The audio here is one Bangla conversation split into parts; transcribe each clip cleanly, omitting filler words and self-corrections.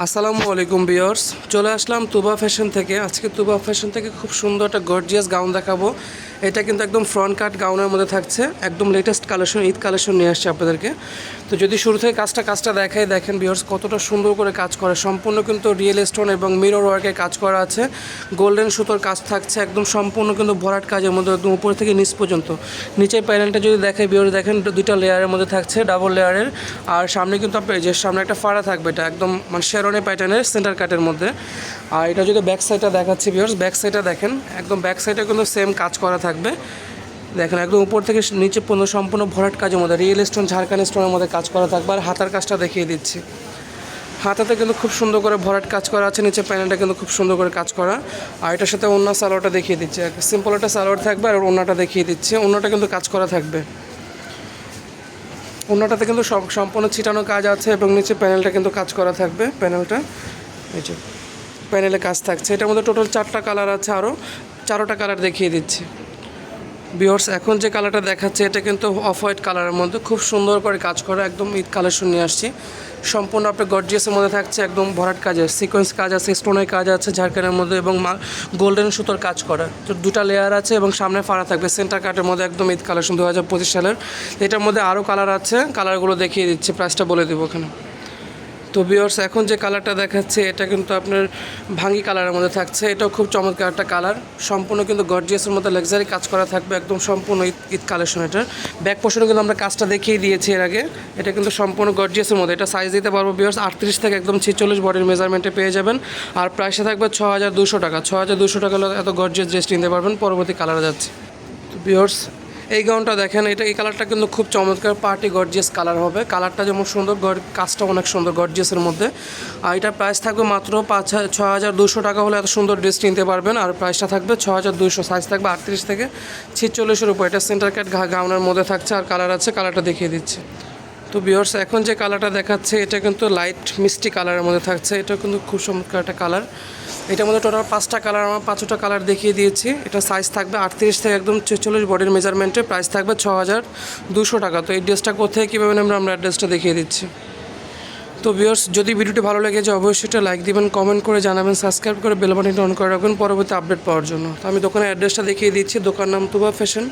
আসসালামু আলাইকুম ভিউয়ার্স, চলে আসলাম তুবা ফ্যাশন থেকে। আজকে তুবা ফ্যাশন থেকে খুব সুন্দর একটা গর্জিয়াস গাউন দেখাবো। এটা কিন্তু একদম ফ্রন্ট কাট গাউনের মধ্যে থাকছে, একদম লেটেস্ট কালেকশন, ঈদ কালেকশন নিয়ে আসছে আপনাদেরকে। তো যদি শুরু থেকে কাজটা দেখাই, দেখেন ভিউয়ার্স কতটা সুন্দর করে কাজ করে। সম্পূর্ণ কিন্তু রিয়েল স্টোন এবং মিরর ওয়ার্কের কাজ করা আছে, গোল্ডেন সুতোর কাজ থাকছে, একদম সম্পূর্ণ কিন্তু ভরাট কাজের মধ্যে, একদম উপর থেকে নিচ পর্যন্ত। নিচের প্যানেলটা যদি দেখাই ভিউয়ার্স, দেখেন দুইটা লেয়ারের মধ্যে থাকছে, ডাবল লেয়ারের। আর সামনে কিন্তু আপনার যে সামনে একটা ফাড়া থাকবে, এটা একদম মানে শেরওয়ানি প্যাটার্নের সেন্টার কাটের মধ্যে। আর এটা যদি ব্যাক সাইডটা দেখাচ্ছি ভিউয়ার্স, ব্যাক সাইডটা দেখেন, একদম ব্যাক সাইডে কিন্তু সেম কাজ করা থাকবে। দেখেন একদম উপর থেকে নিচে পর্যন্ত সম্পূর্ণ ভরাট কাজের মধ্যে রিয়েল স্টোন, ঝাড়খান্ড স্টোনের মধ্যে কাজ করা থাকবে। আর হাতার কাজটা দেখিয়ে দিচ্ছি, হাতাতে কিন্তু খুব সুন্দর করে ভরাট কাজ করা আছে, নিচে প্যানেলটা কিন্তু খুব সুন্দর করে কাজ করা। আর এটার সাথে ওড়না সালোয়ারটা দেখিয়ে দিচ্ছি, সিম্পল একটা সালোয়ার থাকবে। আর ওড়নাটা দেখিয়ে দিচ্ছি, ওড়নাটা কিন্তু কাজ করা থাকবে। ওড়নাটাতে কিন্তু সম্পূর্ণ ছিটানো কাজ আছে এবং নিচে প্যানেলটা কিন্তু কাজ করা থাকবে। প্যানেলটা এই যে প্যানেলে কাজ থাকছে। এটার মধ্যে টোটাল 4টা কালার আছে, আরও 4টা কালার দেখিয়ে দিচ্ছি ভিউয়ার্স। এখন যে কালারটা দেখাচ্ছে এটা কিন্তু অফ হোয়াইট কালারের মধ্যে খুব সুন্দর করে কাজ করা, একদম ঈদ কালেকশন নিয়ে আসছি। সম্পূর্ণ আপনার গর্জিয়াসের মধ্যে থাকছে, একদম ভরাট কাজ আছে, সিকোয়েন্স কাজ আছে, স্টোনের কাজ আছে ঝাড়খানের মধ্যে এবং গোল্ডেন সুতোর কাজ করা। তো দুটা লেয়ার আছে এবং সামনে ফাড়া থাকবে সেন্টার কাটের মধ্যে, একদম ঈদ কালেকশন 2025 সালের। এটার মধ্যে আরও কালার আছে, কালারগুলো দেখিয়ে দিচ্ছি, প্রাইসটা বলে দেবো ওখানে। তো ভিউয়ার্স এখন যে কালারটা দেখাচ্ছে এটা কিন্তু আপনার ভাঙ্গি কালারের মধ্যে থাকছে। এটাও খুব চমৎকার একটা কালার, সম্পূর্ণ কিন্তু গর্জিয়াসের মধ্যে লাক্সারি কাজ করা থাকবে, একদম সম্পূর্ণ ঈদ কালেকশন। এটার ব্যাক পোর্শনে কিন্তু আমরা কাজটা দেখিয়ে দিয়েছি এর আগে। এটা কিন্তু সম্পূর্ণ গর্জিয়াসের মধ্যে, এটা সাইজ দিতে পারবো ভিউয়ার্স 38 থেকে একদম 46 বডির মেজারমেন্টে পেয়ে যাবেন। আর প্রাইসে থাকবে 6200 টাকা। 6200 টাকা হলে এত গর্জিয়াস ড্রেস নিতে পারবেন। পরবর্তী কালারে যাচ্ছে। তো ভিউয়ার্স এই গাউনটা দেখেন, এই কালারটা কিন্তু খুব চমৎকার পার্টি গর্জিয়াস কালার হবে। কালারটা যেমন সুন্দর, কাজটা অনেক সুন্দর গর্জিয়াসের মধ্যে। আর এটার প্রাইস থাকবে মাত্র 6200 টাকা হলে এত সুন্দর ড্রেস কিনতে পারবেন। আর প্রাইসটা থাকবে 6200, সাইজ থাকবে 38 থেকে 46-এর উপর। এটা সেন্টার কাট গাউনের মধ্যে থাকছে। আর কালার আছে, কালারটা দেখিয়ে দিচ্ছি। তো ভিউয়ার্স এখন যে কালারটা দেখাচ্ছে এটা কিন্তু লাইট মিষ্টি কালারের মধ্যে থাকছে। এটা কিন্তু খুব চমৎকার একটা কালার। এটার মধ্যে টোটাল 5টা কালার, আমার 5টা কালার দেখিয়ে দিয়েছি। এটা সাইজ থাকবে 38 থেকে একদম 46 বডির মেজারমেন্টে। প্রাইস থাকবে 6200 টাকা। তো এই ড্রেসটা কোথায় কীভাবে নেবেন আমরা অ্যাড্রেসটা দেখিয়ে দিচ্ছি। তো ভিউয়ার্স যদি ভিডিওটি ভালো লেগে যায় অবশ্যই একটা লাইক দিবেন, কমেন্ট করে জানাবেন, সাবস্ক্রাইব করে বেল বাটনটা অন করে রাখবেন পরবর্তী আপডেট পাওয়ার জন্য। তো আমি দোকানের অ্যাড্রেসটা দেখিয়ে দিচ্ছি। দোকান নাম তুবা ফ্যাশন,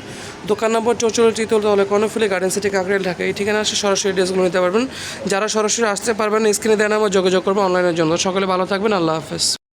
দোকান নম্বর 44 চিতলতলা কর্ণফুলী গার্ডেন সিটি কাকরাইল ঢাকা। এই ঠিকানা আসে সরাসরি ড্রেসগুলো নিতে পারবেন। যারা সরাসরি আসতে পারবেন স্ক্রিনে দেওয়া নাম্বার যোগাযোগ করবেন অনলাইনের জন্য। সকলে ভালো থাকবেন, আল্লাহ হাফেজ।